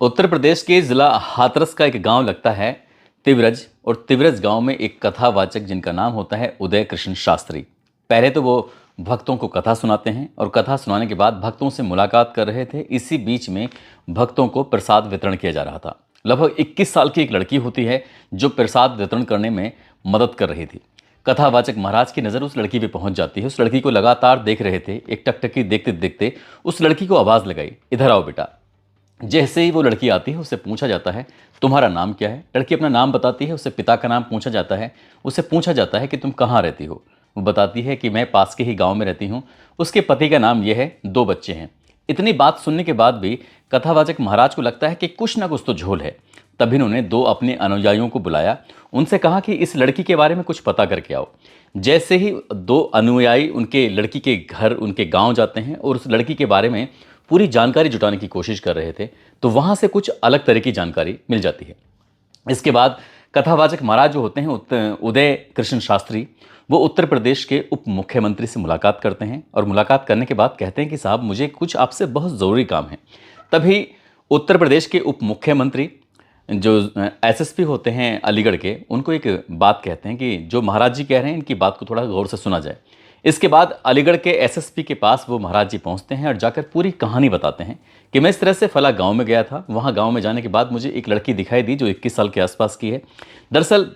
उत्तर प्रदेश के जिला हाथरस का एक गांव लगता है तिवरज। और तिवरज गांव में एक कथावाचक जिनका नाम होता है उदय कृष्ण शास्त्री। पहले तो वो भक्तों को कथा सुनाते हैं और कथा सुनाने के बाद भक्तों से मुलाकात कर रहे थे। इसी बीच में भक्तों को प्रसाद वितरण किया जा रहा था। लगभग 21 साल की एक लड़की होती है जो प्रसाद वितरण करने में मदद कर रही थी। कथावाचक महाराज की नज़र उस लड़की पे पहुंच जाती है। उस लड़की को लगातार देख रहे थे। एक टकटकी देखते देखते उस लड़की को आवाज़ लगाई, इधर आओ बेटा। जैसे ही वो लड़की आती है उससे पूछा जाता है तुम्हारा नाम क्या है। लड़की अपना नाम बताती है। उससे पिता का नाम पूछा जाता है। उससे पूछा जाता है कि तुम कहाँ रहती हो। वो बताती है कि मैं पास के ही गांव में रहती हूँ। उसके पति का नाम यह है, 2 बच्चे हैं। इतनी बात सुनने के बाद भी कथावाचक महाराज को लगता है कि कुछ ना कुछ तो झोल है। तभी उन्होंने 2 अपने अनुयायियों को बुलाया। उनसे कहा कि इस लड़की के बारे में कुछ पता करके आओ। जैसे ही 2 अनुयायी उनके लड़की के घर, उनके गांव जाते हैं और उस लड़की के बारे में पूरी जानकारी जुटाने की कोशिश कर रहे थे, तो वहां से कुछ अलग तरह की जानकारी मिल जाती है। इसके बाद कथावाचक महाराज जो होते हैं उदय कृष्ण शास्त्री, वो उत्तर प्रदेश के उप मुख्यमंत्री से मुलाकात करते हैं और मुलाकात करने के बाद कहते हैं कि साहब मुझे कुछ आपसे बहुत ज़रूरी काम है। तभी उत्तर प्रदेश के उप मुख्यमंत्री जो एसएसपी होते हैं अलीगढ़ के, उनको एक बात कहते हैं कि जो महाराज जी कह रहे हैं इनकी बात को थोड़ा गौर से सुना जाए। इसके बाद अलीगढ़ के एसएसपी के पास वो महाराज जी पहुंचते हैं और जाकर पूरी कहानी बताते हैं कि मैं इस तरह से फला गांव में गया था। वहां गांव में जाने के बाद मुझे एक लड़की दिखाई दी जो 21 साल के आसपास की है। दरअसल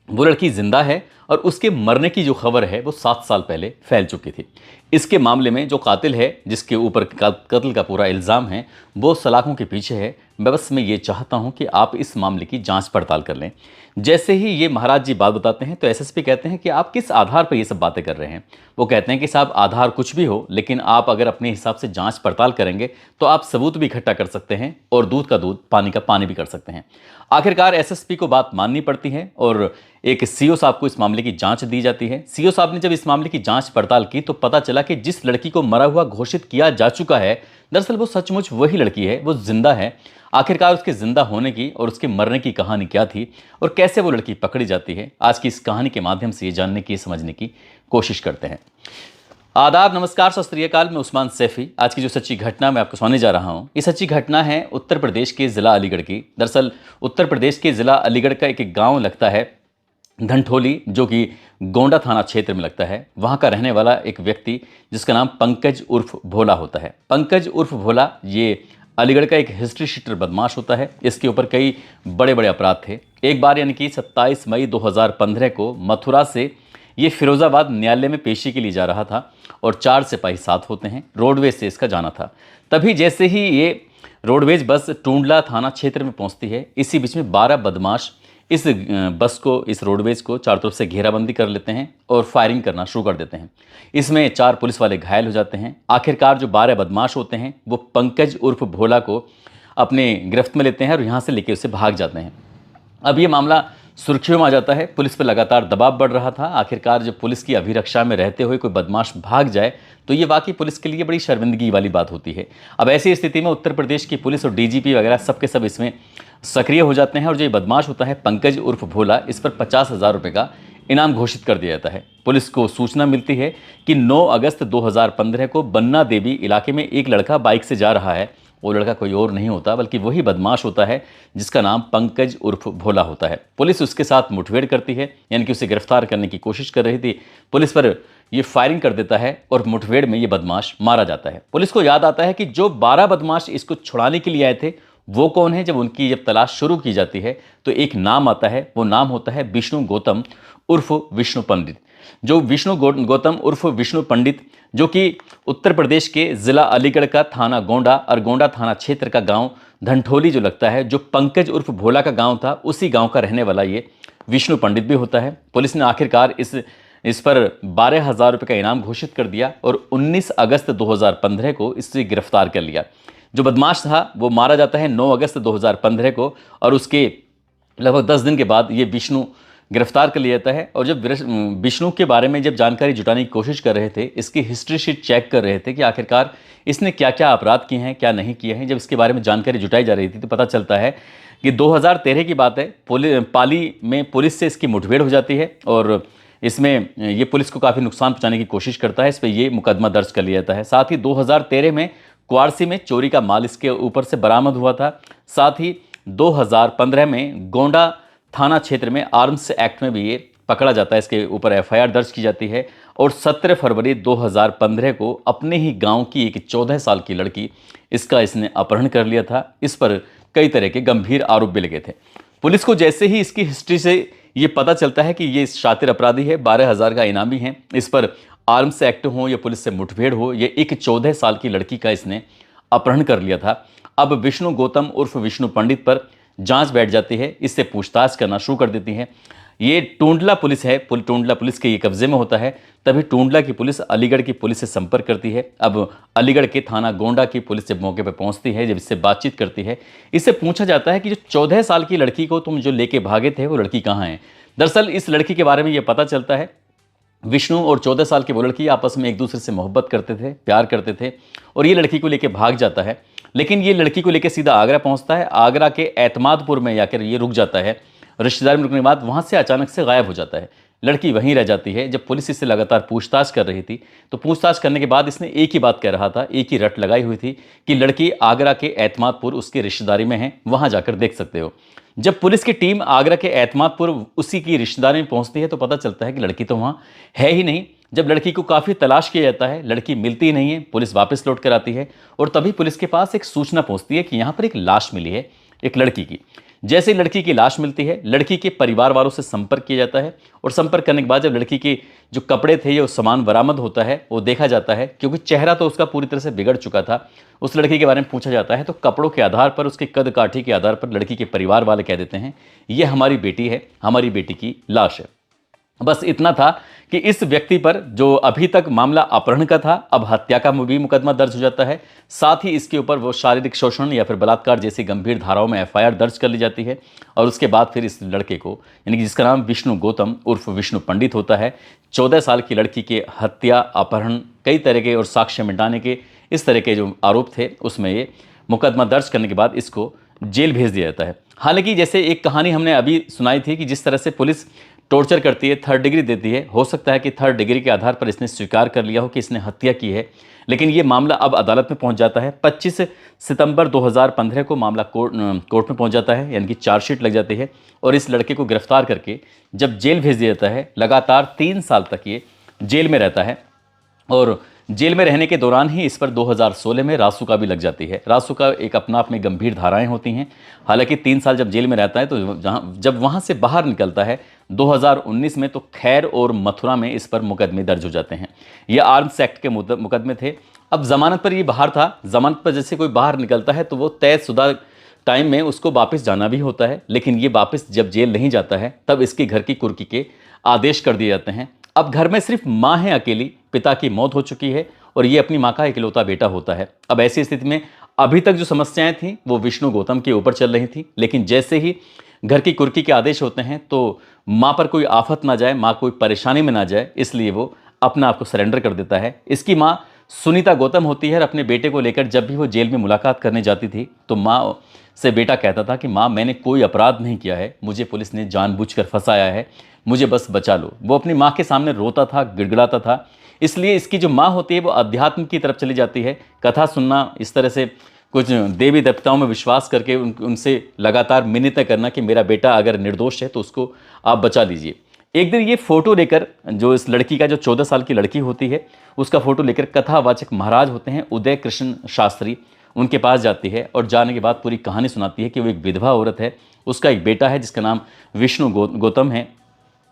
वो लड़की जिंदा है और उसके मरने की जो खबर है वो 7 साल पहले फैल चुकी थी। इसके मामले में जो कातिल है, जिसके ऊपर कत्ल का पूरा इल्ज़ाम है, वो सलाखों के पीछे है। मैं ये चाहता हूं कि आप इस मामले की जांच पड़ताल कर लें। जैसे ही ये महाराज जी बात बताते हैं तो एसएसपी कहते हैं कि आप किस आधार पर ये सब बातें कर रहे हैं। वो कहते हैं कि साहब आधार कुछ भी हो, लेकिन आप अगर अपने हिसाब से जांच पड़ताल करेंगे तो आप सबूत भी इकट्ठा कर सकते हैं और दूध का दूध, पानी का पानी भी कर सकते हैं। आखिरकार एसएसपी को बात माननी पड़ती है और एक सीओ साहब को इस मामले की जांच दी जाती है। सीओ साहब ने जब इस मामले की जांच पड़ताल की तो पता चला कि जिस लड़की को मरा हुआ घोषित किया जा चुका है, दरअसल वो सचमुच वही लड़की है, वो जिंदा है। आखिरकार उसके जिंदा होने की और उसके मरने की कहानी क्या थी और कैसे वो लड़की पकड़ी जाती है, आज की इस कहानी के माध्यम से ये जानने की, समझने की कोशिश करते हैं। आदाब, नमस्कार, सत श्री अकाल। मैं उस्मान सैफी। आज की जो सच्ची घटना मैं आपको सुनाने जा रहा हूँ, ये सच्ची घटना है उत्तर प्रदेश के ज़िला अलीगढ़ की। दरअसल उत्तर प्रदेश के ज़िला अलीगढ़ का एक गांव लगता है धनठोली, जो कि गोंडा थाना क्षेत्र में लगता है। वहाँ का रहने वाला एक व्यक्ति जिसका नाम पंकज उर्फ भोला होता है। पंकज उर्फ भोला ये अलीगढ़ का एक हिस्ट्री शीटर बदमाश होता है। इसके ऊपर कई बड़े बड़े अपराध थे। एक बार यानी कि 27 मई 2015 को मथुरा से ये फिरोजाबाद न्यायालय में पेशी के लिए जा रहा था और 4 सिपाही साथ होते हैं। रोडवेज से इसका जाना था। तभी जैसे ही ये रोडवेज बस टूंडला थाना क्षेत्र में पहुंचती है, इसी बीच में 12 बदमाश इस बस को, इस रोडवेज को चारों तरफ से घेराबंदी कर लेते हैं और फायरिंग करना शुरू कर देते हैं। इसमें 4 पुलिस वाले घायल हो जाते हैं। आखिरकार जो 12 बदमाश होते हैं वो पंकज उर्फ भोला को अपने गिरफ्त में लेते हैं और यहाँ से लेके उसे भाग जाते हैं। अब ये मामला सुर्खियों में आ जाता है। पुलिस पर लगातार दबाव बढ़ रहा था। आखिरकार जब पुलिस की अभिरक्षा में रहते हुए कोई बदमाश भाग जाए तो ये वाकई पुलिस के लिए बड़ी शर्मिंदगी वाली बात होती है। अब ऐसी स्थिति में उत्तर प्रदेश की पुलिस और डीजीपी वगैरह सबके सब इसमें सक्रिय हो जाते हैं और जो ये बदमाश होता है पंकज उर्फ भोला, इस पर 50,000 रुपये का इनाम घोषित कर दिया जाता है। पुलिस को सूचना मिलती है कि 9 अगस्त 2015 को बन्ना देवी इलाके में एक लड़का बाइक से जा रहा है। वो लड़का कोई और नहीं होता बल्कि वही बदमाश होता है जिसका नाम पंकज उर्फ भोला होता है। पुलिस उसके साथ मुठभेड़ करती है, यानी कि उसे गिरफ्तार करने की कोशिश कर रही थी। पुलिस पर ये फायरिंग कर देता है और मुठभेड़ में ये बदमाश मारा जाता है। पुलिस को याद आता है कि जो 12 बदमाश इसको छुड़ाने के लिए आए थे वो कौन है। जब तलाश शुरू की जाती है तो एक नाम आता है। वो नाम होता है विष्णु गौतम उर्फ विष्णु पंडित। जो विष्णु गौतम उर्फ विष्णु पंडित, जो कि उत्तर प्रदेश के ज़िला अलीगढ़ का थाना गोंडा और गोंडा थाना क्षेत्र का गांव धनठोली जो लगता है, जो पंकज उर्फ भोला का गांव था, उसी गांव का रहने वाला ये विष्णु पंडित भी होता है। पुलिस ने आखिरकार इस पर 12,000 रुपये का इनाम घोषित कर दिया और 19 अगस्त 2015 को इसे गिरफ्तार कर लिया। जो बदमाश था वो मारा जाता है 9 अगस्त 2015 को और उसके लगभग 10 दिन के बाद ये विष्णु गिरफ्तार कर लिया जाता है। और जब विष्णु के बारे में जब जानकारी जुटाने की कोशिश कर रहे थे, इसकी हिस्ट्री शीट चेक कर रहे थे कि आखिरकार इसने क्या क्या अपराध किए हैं, क्या नहीं किए हैं, जब इसके बारे में जानकारी जुटाई जा रही थी तो पता चलता है कि 2013 की बात है। पाली में पुलिस से इसकी मुठभेड़ हो जाती है और इसमें ये पुलिस को काफ़ी नुकसान पहुंचाने की कोशिश करता है। इस पर ये मुकदमा दर्ज कर लिया जाता है। साथ ही 2013 में क्वारसी में चोरी का माल इसके ऊपर से बरामद हुआ था। साथ ही 2015 में गोंडा थाना क्षेत्र में आर्म्स एक्ट में भी ये पकड़ा जाता है, इसके ऊपर एफआईआर दर्ज की जाती है। और 17 फरवरी 2015 को अपने ही गांव की एक 14 साल की लड़की इसका इसने अपहरण कर लिया था। इस पर कई तरह के गंभीर आरोप भी लगे थे। पुलिस को जैसे ही इसकी हिस्ट्री से ये पता चलता है कि ये शातिर अपराधी है, 12,000 का इनामी है, इस पर आर्म्स एक्ट हो या पुलिस से मुठभेड़ हो, ये एक 14 साल की लड़की का इसने अपहरण कर लिया था। अब विष्णु गौतम उर्फ विष्णु पंडित पर जांच बैठ जाती है, इससे पूछताछ करना शुरू कर देती है। ये टूंडला पुलिस है, टूंडला पुलिस के ये कब्जे में होता है। तभी टूंडला की पुलिस अलीगढ़ की पुलिस से संपर्क करती है। अब अलीगढ़ के थाना गोंडा की पुलिस जब मौके पर पहुंचती है, जब इससे बातचीत करती है, इससे पूछा जाता है कि जो 14 साल की लड़की को तुम जो लेके भागे थे वो लड़की कहाँ है। दरअसल इस लड़की के बारे में ये पता चलता है, विष्णु और 14 साल की वो लड़की आपस में एक दूसरे से मोहब्बत करते थे, प्यार करते थे, और ये लड़की को लेके भाग जाता है। लेकिन ये लड़की को लेके सीधा आगरा पहुंचता है। आगरा के एतमादपुर में जाकर ये रुक जाता है। रिश्तेदार में रुकने के बाद वहां से अचानक से गायब हो जाता है। लड़की वहीं रह जाती है। जब पुलिस इससे लगातार पूछताछ कर रही थी, तो पूछताछ करने के बाद इसने एक ही बात कह रहा था, एक ही रट लगाई हुई थी कि लड़की आगरा के एतमादपुर उसकी रिश्तेदारी में है, वहां जाकर देख सकते हो। जब पुलिस की टीम आगरा के एतमादपुर उसी की रिश्तेदारी में पहुंचती है, तो पता चलता है कि लड़की तो वहां है ही नहीं। जब लड़की को काफ़ी तलाश किया जाता है, लड़की मिलती ही नहीं है। पुलिस वापस लौट कर आती है और तभी पुलिस के पास एक सूचना पहुंचती है कि यहाँ पर एक लाश मिली है, एक लड़की की। जैसे ही लड़की की लाश मिलती है, लड़की के परिवार वालों से संपर्क किया जाता है और संपर्क करने के बाद जब लड़की के जो कपड़े थे या सामान बरामद होता है, वो देखा जाता है, क्योंकि चेहरा तो उसका पूरी तरह से बिगड़ चुका था। उस लड़की के बारे में पूछा जाता है तो कपड़ों के आधार पर, उसके कद काठी के आधार पर लड़की के परिवार वाले कह देते हैं ये हमारी बेटी है, हमारी बेटी की लाश है। बस इतना था कि इस व्यक्ति पर, जो अभी तक मामला अपहरण का था, अब हत्या का भी मुकदमा दर्ज हो जाता है। साथ ही इसके ऊपर वो शारीरिक शोषण या फिर बलात्कार जैसी गंभीर धाराओं में एफआईआर दर्ज कर ली जाती है। और उसके बाद फिर इस लड़के को, यानी कि जिसका नाम विष्णु गौतम उर्फ विष्णु पंडित होता है, 14 साल की लड़की के हत्या, अपहरण, कई तरह के और साक्ष्य मिटाने के इस तरह के जो आरोप थे, उसमें ये मुकदमा दर्ज करने के बाद इसको जेल भेज दिया जाता है। हालांकि जैसे एक कहानी हमने अभी सुनाई थी कि जिस तरह से पुलिस टॉर्चर करती है, 3rd डिग्री देती है, हो सकता है कि 3rd डिग्री के आधार पर इसने स्वीकार कर लिया हो कि इसने हत्या की है। लेकिन ये मामला अब अदालत में पहुंच जाता है। 25 सितंबर 2015 को मामला कोर्ट में पहुंच जाता है, यानी कि चार्जशीट लग जाती है और इस लड़के को गिरफ्तार करके जब जेल भेज दिया जाता है, लगातार 3 साल तक ये जेल में रहता है। और जेल में रहने के दौरान ही इस पर 2016 में रासुका भी लग जाती है। रासुका एक अपना आप में गंभीर धाराएं होती हैं। हालांकि 3 साल जब जेल में रहता है, तो जब वहां से बाहर निकलता है 2019 में, तो खैर और मथुरा में इस पर मुकदमे दर्ज हो जाते हैं। ये आर्म्स एक्ट के मुकदमे थे। अब जमानत पर ये बाहर था। जमानत पर जैसे कोई बाहर निकलता है तो वो तयशुदा टाइम में उसको वापस जाना भी होता है। लेकिन ये वापस जब जेल नहीं जाता है, तब इसके घर की कुर्की के आदेश कर दिए जाते हैं। अब घर में सिर्फ माँ है अकेली, पिता की मौत हो चुकी है और ये अपनी माँ का इकलौता बेटा होता है। अब ऐसी स्थिति में अभी तक जो समस्याएं थीं वो विष्णु गौतम के ऊपर चल रही थी। लेकिन जैसे ही घर की कुर्की के आदेश होते हैं, तो माँ पर कोई आफत ना जाए, माँ कोई परेशानी में ना जाए, इसलिए वो अपना आप को सरेंडर कर देता है। इसकी माँ सुनीता गौतम होती है और अपने बेटे को लेकर जब भी वो जेल में मुलाकात करने जाती थी, तो माँ से बेटा कहता था कि माँ, मैंने कोई अपराध नहीं किया है, मुझे पुलिस ने जानबूझकर फंसाया है, मुझे बस बचा लो। वो अपनी माँ के सामने रोता था, गिड़गिड़ाता था। इसलिए इसकी जो माँ होती है वो अध्यात्म की तरफ चली जाती है, कथा सुनना, इस तरह से कुछ देवी देवताओं में विश्वास करके उनसे लगातार मिन्नतें करना कि मेरा बेटा अगर निर्दोष है तो उसको आप बचा लीजिए। एक दिन ये फोटो लेकर, जो इस लड़की का, जो 14 साल की लड़की होती है, उसका फोटो लेकर कथावाचक महाराज होते हैं उदय कृष्ण शास्त्री, उनके पास जाती है और जाने के बाद पूरी कहानी सुनाती है कि वो एक विधवा औरत है, उसका एक बेटा है जिसका नाम विष्णु गौतम है।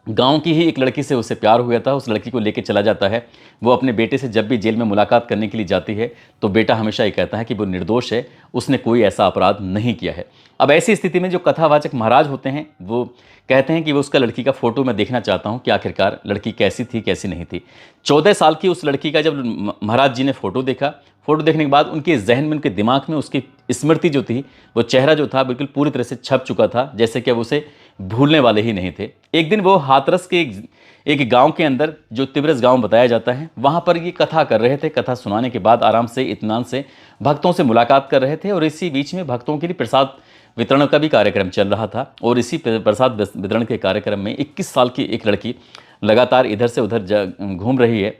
गांव की ही एक लड़की से उसे प्यार हुआ था, उस लड़की को लेकर चला जाता है। वो अपने बेटे से जब भी जेल में मुलाकात करने के लिए जाती है, तो बेटा हमेशा ये कहता है कि वो निर्दोष है, उसने कोई ऐसा अपराध नहीं किया है। अब ऐसी स्थिति में जो कथावाचक महाराज होते हैं वो कहते हैं कि वो उसका लड़की का फोटो मैं देखना चाहता हूँ कि आखिरकार लड़की कैसी थी, कैसी नहीं थी। 14 साल की उस लड़की का जब महाराज जी ने फोटो देखा, फोटो देखने के बाद उनके जहन में, उनके दिमाग में उसकी स्मृति जो थी, वो चेहरा जो था बिल्कुल पूरी तरह से छप चुका था, जैसे कि अब उसे भूलने वाले ही नहीं थे। एक दिन वो हाथरस के एक गांव के अंदर, जो तिब्रस गांव बताया जाता है, वहां पर ये कथा कर रहे थे। कथा सुनाने के बाद आराम से, इत्मीनान से भक्तों से मुलाकात कर रहे थे और इसी बीच में भक्तों के लिए प्रसाद वितरण का भी कार्यक्रम चल रहा था। और इसी प्रसाद वितरण के कार्यक्रम में 21 साल की एक लड़की लगातार इधर से उधर घूम रही है।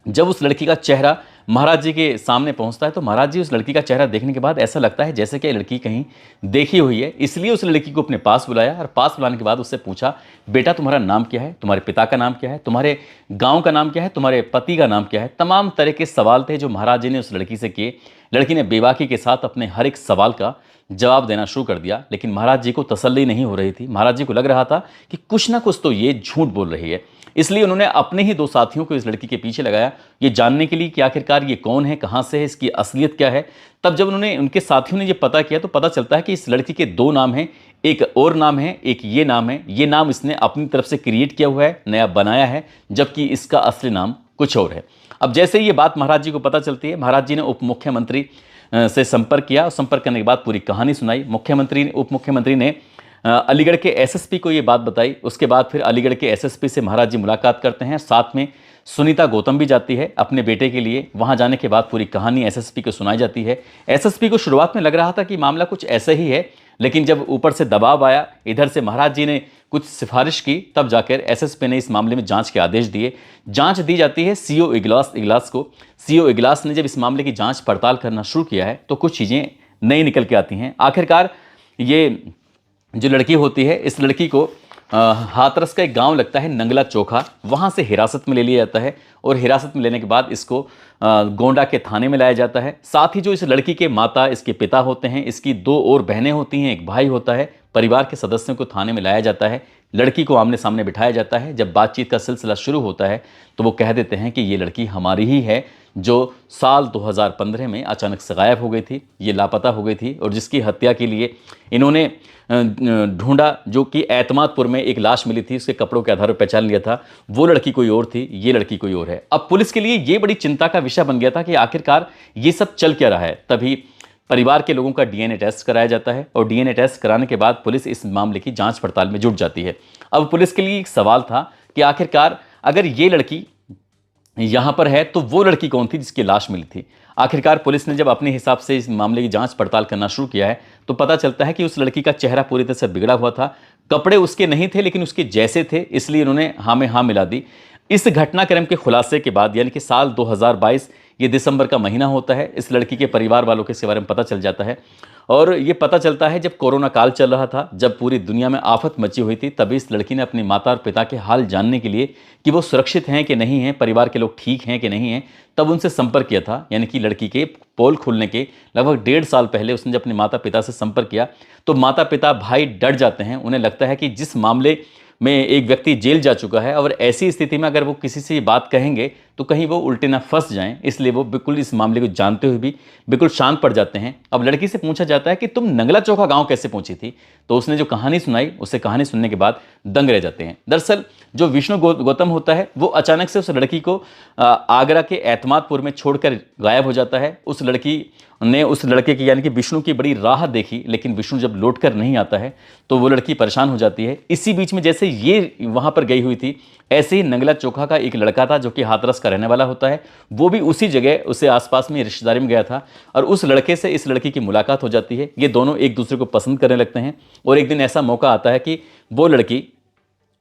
जब उस लड़की का चेहरा महाराज जी के सामने पहुंचता है तो महाराज जी उस लड़की का चेहरा देखने के बाद ऐसा लगता है जैसे कि ये लड़की कहीं देखी हुई है, इसलिए उस लड़की को अपने पास बुलाया और पास बुलाने के बाद उससे पूछा, बेटा तुम्हारा नाम क्या है, तुम्हारे पिता का नाम क्या है, तुम्हारे गांव का नाम क्या है, तुम्हारे पति का नाम क्या है। तमाम तरह के सवाल थे जो महाराज जी ने उस लड़की से किए। लड़की ने बेबाकी के साथ अपने हर एक सवाल का जवाब देना शुरू कर दिया, लेकिन महाराज जी को तसल्ली नहीं हो रही थी। महाराज जी को लग रहा था कि कुछ ना कुछ तो ये झूठ बोल रही है, इसलिए उन्होंने अपने ही 2 साथियों को इस लड़की के पीछे लगाया, ये जानने के लिए कि आखिरकार ये कौन है, कहाँ से है, इसकी असलियत क्या है। तब जब उन्होंने उनके साथियों ने ये पता किया तो पता चलता है कि इस लड़की के 2 नाम हैं, एक और नाम है, एक ये नाम है। ये नाम इसने अपनी तरफ से क्रिएट किया हुआ है, नया बनाया है, जबकि इसका असली नाम कुछ और है। अब जैसे ही ये बात महाराज जी को पता चलती है, महाराज जी ने उप मुख्यमंत्री से संपर्क किया और संपर्क करने के बाद पूरी कहानी सुनाई। उप मुख्यमंत्री ने अलीगढ़ के एसएसपी को ये बात बताई। उसके बाद फिर अलीगढ़ के एसएसपी से महाराज जी मुलाकात करते हैं, साथ में सुनीता गौतम भी जाती है अपने बेटे के लिए। वहां जाने के बाद पूरी कहानी एसएसपी को सुनाई जाती है। एसएसपी को शुरुआत में लग रहा था कि मामला कुछ ऐसा ही है, लेकिन जब ऊपर से दबाव आया, इधर से महाराज जी ने कुछ सिफारिश की, तब जाकर एसएसपी ने इस मामले में जांच के आदेश दिए। जांच दी जाती है सीओ इगलास को। सीओ इगलास ने जब इस मामले की जांच पड़ताल करना शुरू किया है तो कुछ चीज़ें नई निकल के आती हैं। आखिरकार ये जो लड़की होती है, इस लड़की को हाथरस का एक गांव लगता है नंगला चोखा, वहां से हिरासत में ले लिया जाता है और हिरासत में लेने के बाद इसको गोंडा के थाने में लाया जाता है। साथ ही जो इस लड़की के माता, इसके पिता होते हैं, इसकी 2 और बहनें होती हैं, एक भाई होता है, परिवार के सदस्यों को थाने में लाया जाता है। लड़की को आमने सामने बिठाया जाता है। जब बातचीत का सिलसिला शुरू होता है तो वो कह देते हैं कि ये लड़की हमारी ही है, जो साल 2015 में अचानक से गायब हो गई थी, ये लापता हो गई थी और जिसकी हत्या के लिए इन्होंने ढूंढा, जो कि एतमादपुर में एक लाश मिली थी, उसके कपड़ों के आधार पर पहचान लिया था, वो लड़की कोई और थी, ये लड़की कोई और है। अब पुलिस के लिए ये बड़ी चिंता का विषय बन गया था कि आखिरकार ये सब चल क्या रहा है। तभी परिवार के लोगों का डीएनए टेस्ट कराया जाता है और डीएनए टेस्ट कराने के बाद पुलिस इस मामले की जांच पड़ताल में जुट जाती है। अब पुलिस के लिए एक सवाल था कि आखिरकार अगर ये लड़की यहां पर है तो वो लड़की कौन थी जिसकी लाश मिली थी। आखिरकार पुलिस ने जब अपने हिसाब से इस मामले की जांच पड़ताल करना शुरू किया है तो पता चलता है कि उस लड़की का चेहरा पूरी तरह से बिगड़ा हुआ था, कपड़े उसके नहीं थे लेकिन उसके जैसे थे, इसलिए उन्होंने हाँ में हाँ मिला दी। इस घटनाक्रम के खुलासे के बाद, यानी कि साल 2022, ये दिसंबर का महीना होता है, इस लड़की के परिवार वालों के इसके बारे में पता चल जाता है। और ये पता चलता है जब कोरोना काल चल रहा था, जब पूरी दुनिया में आफत मची हुई थी, तभी इस लड़की ने अपनी माता और पिता के हाल जानने के लिए कि वो सुरक्षित हैं कि नहीं हैं, परिवार के लोग ठीक हैं कि नहीं हैं, तब उनसे संपर्क किया था। यानी कि लड़की के पोल खुलने के लगभग 1.5 साल पहले उसने जब अपने माता पिता से संपर्क किया तो माता पिता भाई डर जाते हैं। उन्हें लगता है कि जिस मामले में एक व्यक्ति जेल जा चुका है और ऐसी स्थिति में अगर वो किसी से ये बात कहेंगे तो कहीं वो उल्टे ना फंस जाएं, इसलिए वो बिल्कुल इस मामले को जानते हुए भी बिल्कुल शांत पड़ जाते हैं। अब लड़की से पूछा जाता है कि तुम नंगला चौका गांव कैसे पहुंची थी, तो उसने जो कहानी सुनाई, उससे कहानी सुनने के बाद दंग रह जाते हैं। दरअसल जो विष्णु गौतम होता है वो अचानक से उस लड़की को आगरा के एतमादपुर में छोड़कर गायब हो जाता है। उस लड़की ने उस लड़के की यानी कि विष्णु की बड़ी राह देखी, लेकिन विष्णु जब लौट कर नहीं आता है तो वो लड़की परेशान हो जाती है। इसी बीच में जैसे ये वहां पर गई हुई थी, ऐसे ही नंगला चोखा का एक लड़का था जो कि हाथरस का रहने वाला होता है, वो भी उसी जगह उसे आसपास में रिश्तेदारी में गया था और उस लड़के से इस लड़की की मुलाकात हो जाती है। ये दोनों एक दूसरे को पसंद करने लगते हैं और एक दिन ऐसा मौका आता है कि वो लड़की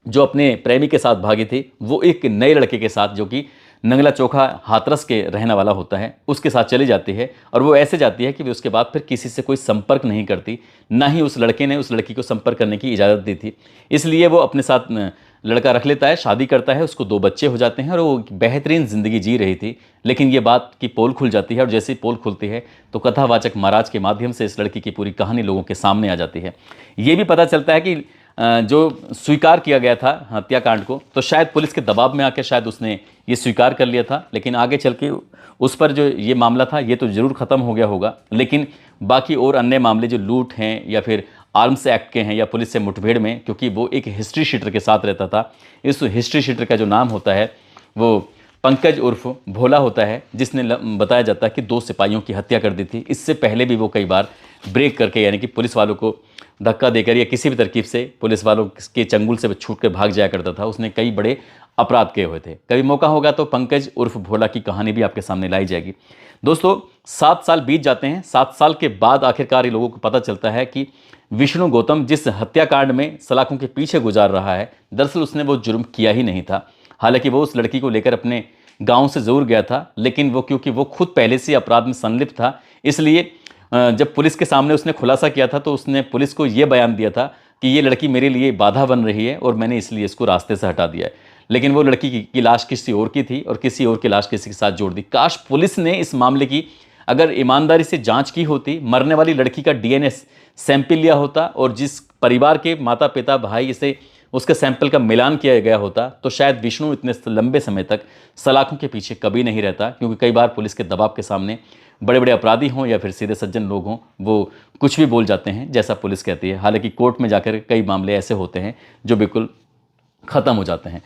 जो अपने प्रेमी के साथ भागी थी, वो एक नए लड़के के साथ, जो कि नंगला चोखा हाथरस के रहने वाला होता है, उसके साथ चली जाती है। और वो ऐसे जाती है कि वे उसके बाद फिर किसी से कोई संपर्क नहीं करती, ना ही उस लड़के ने उस लड़की को संपर्क करने की इजाज़त दी थी। इसलिए वो अपने साथ लड़का रख लेता है, शादी करता है, उसको 2 बच्चे हो जाते हैं और वो बेहतरीन ज़िंदगी जी रही थी। लेकिन ये बात की पोल खुल जाती है और जैसे ही पोल खुलती है तो कथावाचक महाराज के माध्यम से इस लड़की की पूरी कहानी लोगों के सामने आ जाती है। ये भी पता चलता है कि जो स्वीकार किया गया था हत्याकांड को, तो शायद पुलिस के दबाव में आकर शायद उसने ये स्वीकार कर लिया था, लेकिन आगे चल के उस पर जो ये मामला था ये तो ज़रूर ख़त्म हो गया होगा। लेकिन बाकी और अन्य मामले जो लूट हैं या फिर आर्म्स एक्ट के हैं या पुलिस से मुठभेड़ में, क्योंकि वो एक हिस्ट्री शीटर के साथ रहता था, इस हिस्ट्री शीटर का जो नाम होता है वो पंकज उर्फ भोला होता है, जिसने बताया जाता है कि 2 सिपाहियों की हत्या कर दी थी। इससे पहले भी वो कई बार ब्रेक करके, यानी कि पुलिस वालों को धक्का देकर या किसी भी तरकीब से पुलिस वालों के चंगुल से छूट कर भाग जाया करता था। उसने कई बड़े अपराध किए हुए थे। कभी मौका होगा तो पंकज उर्फ भोला की कहानी भी आपके सामने लाई जाएगी। दोस्तों 7 साल बीत जाते हैं। 7 साल के बाद आखिरकार ये लोगों को पता चलता है कि विष्णु गौतम जिस हत्याकांड में सलाखों के पीछे गुजार रहा है, दरअसल उसने वो जुर्म किया ही नहीं था। हालांकि वो उस लड़की को लेकर अपने गांव से ज़रूर गया था, लेकिन वो क्योंकि वो खुद पहले से अपराध में संलिप्त था, इसलिए जब पुलिस के सामने उसने खुलासा किया था तो उसने पुलिस को ये बयान दिया था कि ये लड़की मेरे लिए बाधा बन रही है और मैंने इसलिए इसको रास्ते से हटा दिया है। लेकिन वो लड़की की लाश किसी और की थी और किसी और की लाश किसी के साथ जोड़ दी। काश पुलिस ने इस मामले की अगर ईमानदारी से जांच की होती, मरने वाली लड़की का डीएनए सैंपल लिया होता और जिस परिवार के माता पिता भाई से उसके सैंपल का मिलान किया गया होता, तो शायद विष्णु इतने लंबे समय तक सलाखों के पीछे कभी नहीं रहता। क्योंकि कई बार पुलिस के दबाव के सामने बड़े बड़े अपराधी हों या फिर सीधे सज्जन लोग हों, वो कुछ भी बोल जाते हैं जैसा पुलिस कहती है। हालांकि कोर्ट में जाकर कई मामले ऐसे होते हैं जो बिल्कुल ख़त्म हो जाते हैं।